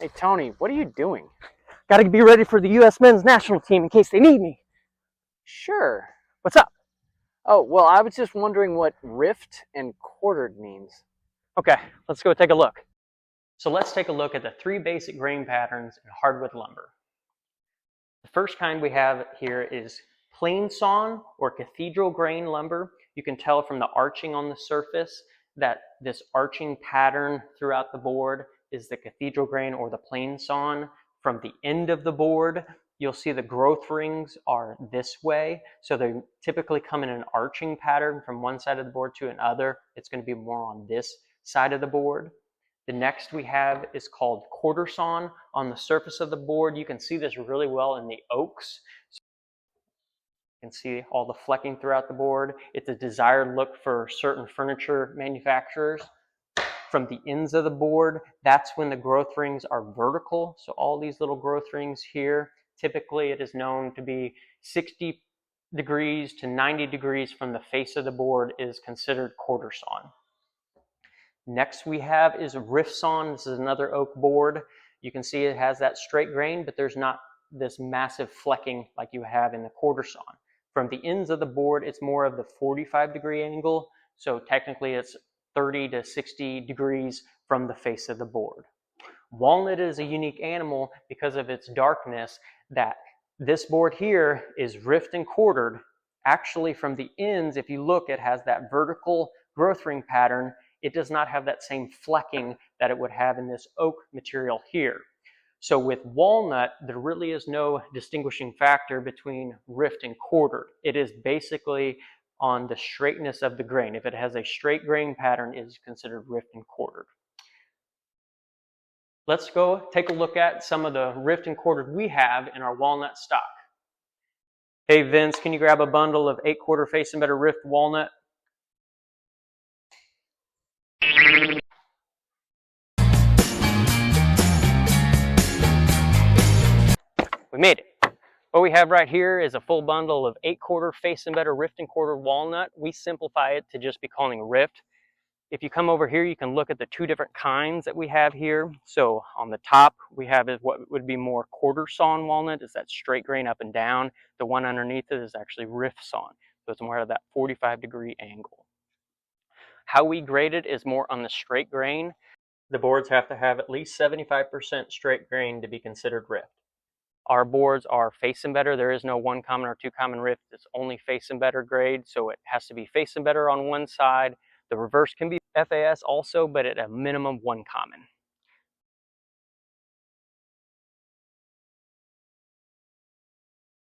Hey, Tony, what are you doing? Got to be ready for the U.S. men's national team in case they need me. Sure. What's up? Oh, well, I was just wondering what rift and quartered means. Okay, let's go take a look. So let's take a look at the three basic grain patterns in hardwood lumber. The first kind we have here is plain sawn or cathedral grain lumber. You can tell from the arching on the surface that this arching pattern throughout the board is the cathedral grain or the plain sawn. From the end of the board, you'll see the growth rings are this way. So they typically come in an arching pattern from one side of the board to another. It's going to be more on this side of the board. The next we have is called quarter sawn. On the surface of the board, you can see this really well in the oaks. So you can see all the flecking throughout the board. It's a desired look for certain furniture manufacturers. From the ends of the board, that's when the growth rings are vertical. So all these little growth rings here, typically it is known to be 60 degrees to 90 degrees from the face of the board is considered quarter sawn. Next we have is rift sawn. This is another oak board. You can see it has that straight grain, but there's not this massive flecking like you have in the quarter sawn. From the ends of the board, it's more of the 45-degree angle. So technically it's 30 to 60 degrees from the face of the board. Walnut is a unique animal because of its darkness, that this board here is rift and quartered. Actually, from the ends, if you look, it has that vertical growth ring pattern. It does not have that same flecking that it would have in this oak material here. So with walnut, there really is no distinguishing factor between rift and quartered. It is basically on the straightness of the grain. If it has a straight grain pattern, it is considered rift and quartered. Let's go take a look at some of the rift and quartered we have in our walnut stock. Hey Vince, can you grab a bundle of 8-quarter face and better rift walnut? We made it. What we have right here is a full bundle of 8-quarter face and better rift and quartered walnut. We simplify it to just be calling rift. If you come over here, you can look at the two different kinds that we have here. So on the top, we have is what would be more quarter sawn walnut, is that straight grain up and down. The one underneath it is actually rift sawn. So it's more of that 45-degree angle. How we grade it is more on the straight grain. The boards have to have at least 75% straight grain to be considered rift. Our boards are face and better. There is no one common or two common rift. It's only face and better grade. So it has to be face and better on one side. The reverse can be FAS also, but at a minimum one common.